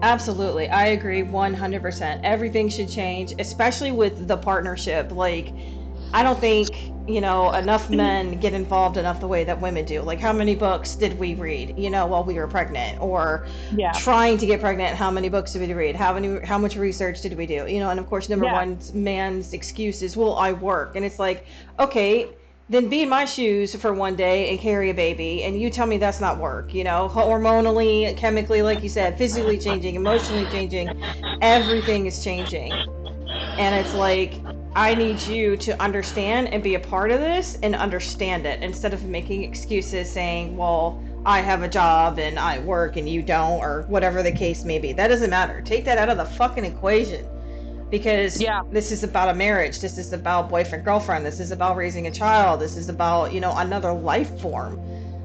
Absolutely. I agree 100%. Everything should change, especially with the partnership. Like, I don't think, enough men get involved enough the way that women do. Like, how many books did we read, while we were pregnant or Yeah. trying to get pregnant? How many books did we read? How much research did we do? And of course, number Yeah. one man's excuse is, well, I work. And it's like, okay, then be in my shoes for one day and carry a baby. And you tell me that's not work, hormonally, chemically, like you said, physically changing, emotionally changing. Everything is changing. And it's like, I need you to understand and be a part of this and understand it instead of making excuses saying, well, I have a job and I work and you don't, or whatever the case may be. That doesn't matter. Take that out of the fucking equation because Yeah. this is about a marriage. This is about boyfriend, girlfriend. This is about raising a child. This is about, another life form.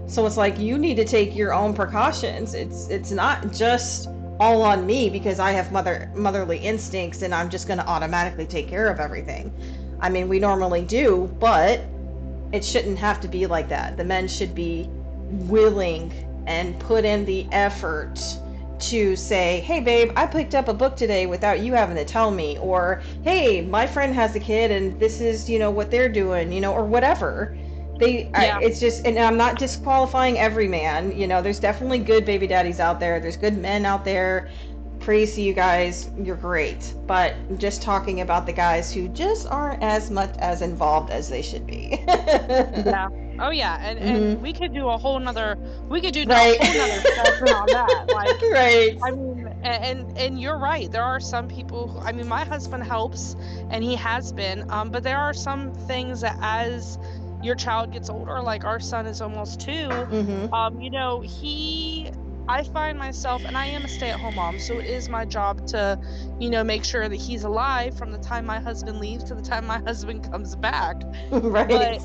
So it's like you need to take your own precautions. It's not just all on me because I have motherly instincts and I'm just going to automatically take care of everything. I mean, we normally do, but it shouldn't have to be like that. The men should be willing and put in the effort to say, hey, babe, I picked up a book today without you having to tell me. Or, hey, my friend has a kid and this is, what they're doing, or whatever. Yeah. It's just, and I'm not disqualifying every man. There's definitely good baby daddies out there. There's good men out there. Praise to you guys. You're great. But just talking about the guys who just aren't as much as involved as they should be. Yeah. Oh yeah. And hmm we could do a whole nother we could do a Right. whole nother session on that. Like, Right. I mean, and you're right. There are some people who, I mean, my husband helps and he has been, but there are some things that as your child gets older, like our son is almost 2, hmm I find myself, and I am a stay-at-home mom, so it is my job to, make sure that he's alive from the time my husband leaves to the time my husband comes back. Right. But,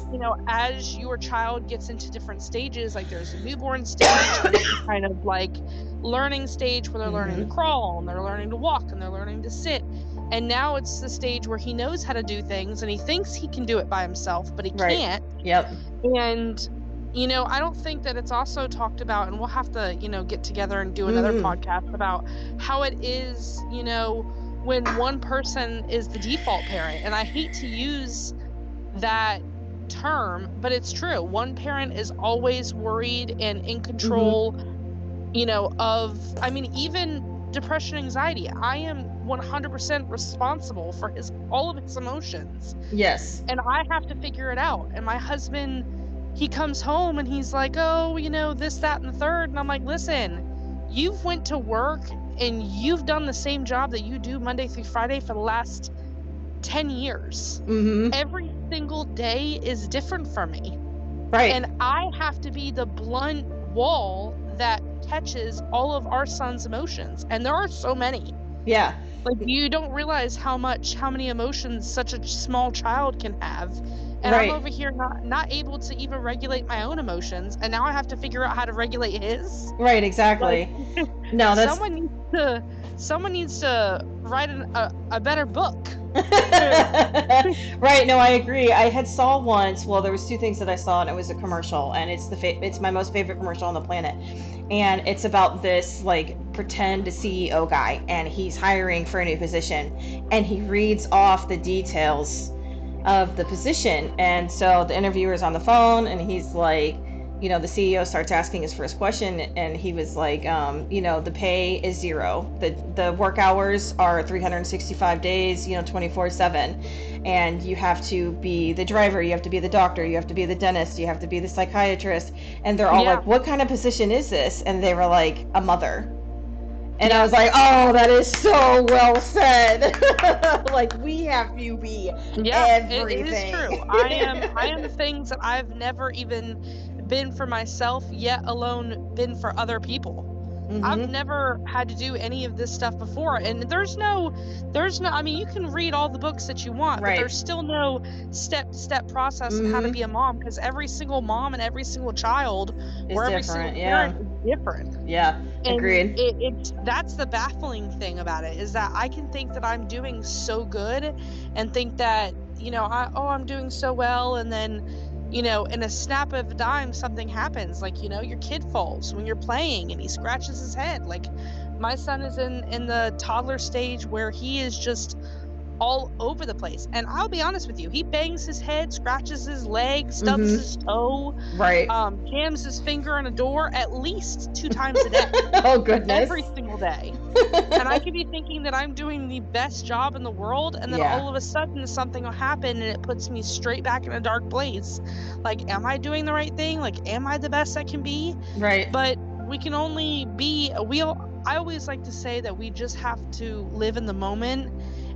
as your child gets into different stages, like there's a newborn stage, there's the kind of like learning stage where they're learning to hmm crawl and they're learning to walk and they're learning to sit. And now it's the stage where he knows how to do things and he thinks he can do it by himself, but he Right. can't. Yep. And, I don't think that it's also talked about, and we'll have to, get together and do another hmm podcast about how it is, when one person is the default parent. And I hate to use that term, but it's true. One parent is always worried and in hmm control, I mean, even depression, anxiety. I am 100% responsible for his all of his emotions, Yes. and I have to figure it out. And my husband, he comes home and he's like, "Oh, this, that, and the third." And I'm like, "Listen, you've went to work and you've done the same job that you do Monday through Friday for the last 10 years. hmm Every single day is different for me. Right. And I have to be the blunt wall that catches all of our son's emotions. And there are so many. Yeah. Like, you don't realize how many emotions such a small child can have. And I'm Right. over here not able to even regulate my own emotions. And now I have to figure out how to regulate his. Right. Like, Exactly. No, that's someone needs to someone needs to write a better book. right. No, I agree. I had saw once. Well, there was two things that I saw, and it was a commercial, and it's my most favorite commercial on the planet, and it's about this like pretend CEO guy, and he's hiring for a new position, and he reads off the details of the position. And so the interviewer's on the phone and he's like, the CEO starts asking his first question and he was like, the pay is zero. The work hours are 365 days, 24/7. And you have to be the driver, you have to be the doctor, you have to be the dentist, you have to be the psychiatrist. And they're all Yeah, like, what kind of position is this? And they were like, a mother. And I yeah. was like, oh, that is so well said. Like, we have to be Yeah, it is everything. true. I am things that I've never even been for myself, yet alone been for other people. I've hmm never had to do any of this stuff before. And there's no, I mean, you can read all the books that you want, but Right. there's still no step-to-step process of how to hmm be a mom, because every single mom and every single child It's or every single different. Yeah. parent is different. Yeah. And Agreed. it's that's the baffling thing about it, is that I can think that I'm doing so good and think that, I'm doing so well, and then, in a snap of a dime something happens, like, your kid falls when you're playing and he scratches his head. Like, My son is in the toddler stage where he is just all over the place. And I'll be honest with you, he bangs his head, scratches his leg, stubs Mm-hmm. his toe, Right. jams his finger on a door at least 2 times a day, Oh goodness. every single day. And I could be thinking that I'm doing the best job in the world, and then Yeah. all of a sudden something will happen and it puts me straight back in a dark place. Like, am I doing the right thing? Like, am I the best I can be? Right. But we can only be I always like to say that we just have to live in the moment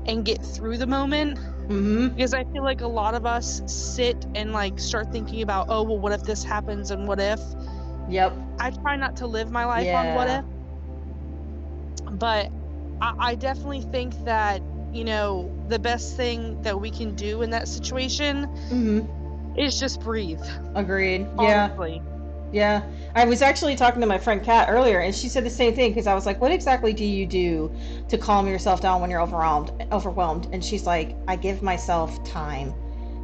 and get through the moment, Mm-hmm. because I feel like a lot of us sit and like start thinking about, oh, well, what if this happens and what if? Yep. I try not to live my life on what Yeah. if, but I definitely think that, the best thing that we can do in that situation Mm-hmm. is just breathe, Agreed. Yeah. honestly. Yeah. I was actually talking to my friend Kat earlier, and she said the same thing because I was like, "What exactly do you do to calm yourself down when you're overwhelmed?" Overwhelmed, and she's like, "I give myself time.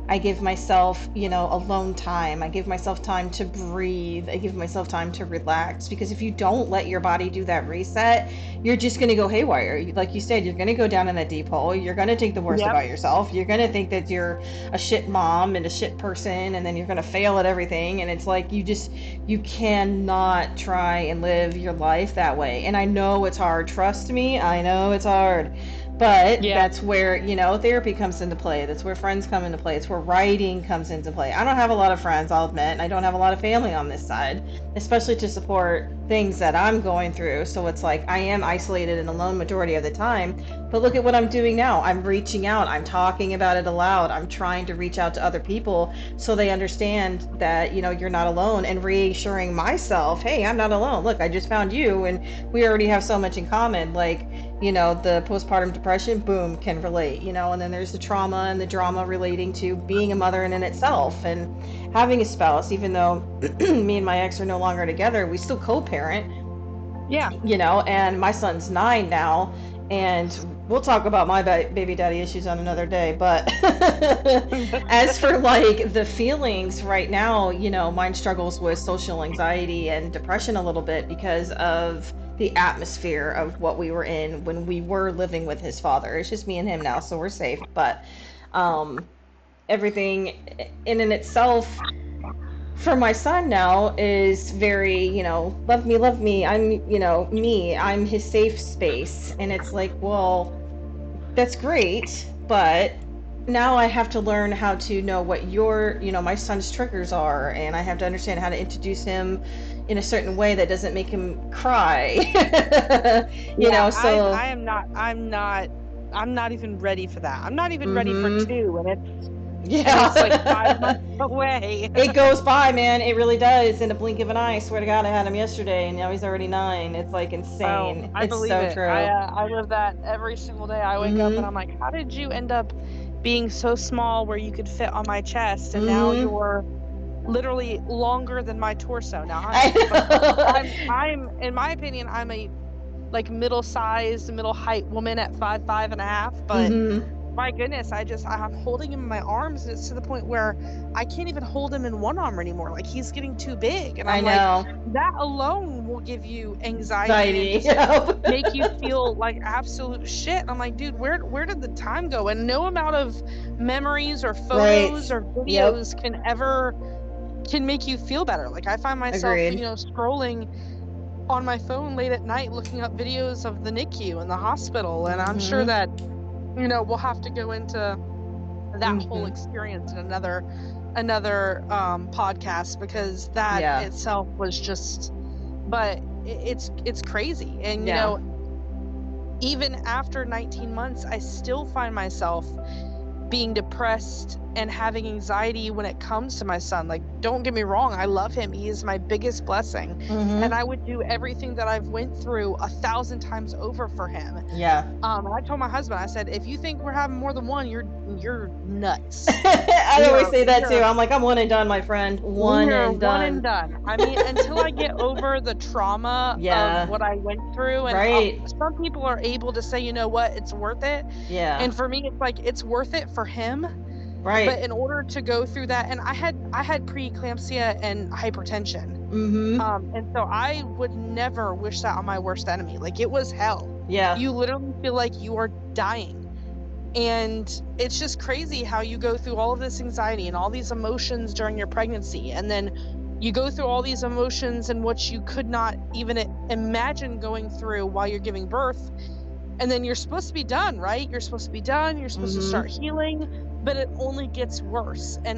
I give myself, alone time. I give myself time to breathe. I give myself time to relax because if you don't let your body do that reset, you're just going to go haywire. Like you said, you're going to go down in that deep hole. You're going to think the worst Yep. about yourself. You're going to think that you're a shit mom and a shit person, and then you're going to fail at everything. And it's like you cannot try and live your life that way. And I know it's hard. Trust me, I know it's hard. But Yeah. that's where, therapy comes into play. That's where friends come into play. It's where writing comes into play. I don't have a lot of friends, I'll admit, and I don't have a lot of family on this side, especially to support things that I'm going through. So it's like I am isolated and alone majority of the time. But look at what I'm doing now. I'm reaching out. I'm talking about it aloud. I'm trying to reach out to other people so they understand that, you're not alone and reassuring myself, hey, I'm not alone. Look, I just found you and we already have so much in common. Like, the postpartum depression, boom, can relate, and then there's the trauma and the drama relating to being a mother in itself and having a spouse, even though me and my ex are no longer together, we still co-parent, Yeah. and my son's 9 now, and we'll talk about my baby daddy issues on another day. But as for like the feelings right now, mine struggles with social anxiety and depression a little bit because of the atmosphere of what we were in when we were living with his father. It's just me and him now, so we're safe. But um, everything in and itself for my son now is very, love me, I'm, me, I'm his safe space. And it's like, well, that's great, but now I have to learn how to know what my son's triggers are, and I have to understand how to introduce him in a certain way that doesn't make him cry. Yeah, So, I'm not even ready for that. I'm not even ready for mm-hmm. 2, and it's like 5 Yeah. months away. It goes by, man. It really does. In a blink of an eye. I swear to God, I had him yesterday, and now he's already 9. It's like Oh, insane. I It's believe so it. true. I live that every single day. I wake up and Mm-hmm. I'm like, how did you end up being so small where you could fit on my chest, and now Mm-hmm. you're literally longer than my torso. Now I know. I'm in my opinion, I'm a like middle-sized, middle height woman at 5'5.5", but Mm-hmm. my goodness, I'm holding him in my arms, and it's to the point where I can't even hold him in one arm anymore. Like, he's getting too big. And I I'm like, know. that alone will give you anxiety and Anxiety. just make you Yep. feel like absolute shit. And I'm like, dude, where did the time go? And no amount of memories or Right. photos or Yep. videos can make you feel better. Like, I find myself, Agreed. scrolling on my phone late at night looking up videos of the NICU and the hospital, and I'm sure Mm-hmm. that we'll have to go into that whole Mm-hmm. experience in another podcast, because that Yeah. itself was just, but it's crazy. And Yeah. even after 19 months I still find myself being depressed and having anxiety when it comes to my son. Like, don't get me wrong, I love him. He is my biggest blessing. And Mm-hmm. I would do everything that I've went through 1,000 times over for him. Yeah. And I told my husband, I said, if you think we're having more than one, you're nuts. I We always are say we that too. are I'm like, I'm one and done, my friend. we One are and one and done. done. I mean, until I get over the trauma of Yeah. what I went through, and Right. some people are able to say, you know what, it's worth it. Yeah. And for me, it's like, it's worth it for him, Right. But in order to go through that, and I had preeclampsia and hypertension. Mm-hmm. And so I would never wish that on my worst enemy. Like, it was hell. Yeah. You literally feel like you are dying. And it's just crazy how you go through all of this anxiety and all these emotions during your pregnancy. And then you go through all these emotions and what you could not even imagine going through while you're giving birth. And then you're supposed to be done, right? You're supposed to be done. You're supposed to start Mm-hmm. healing, but it only gets worse. And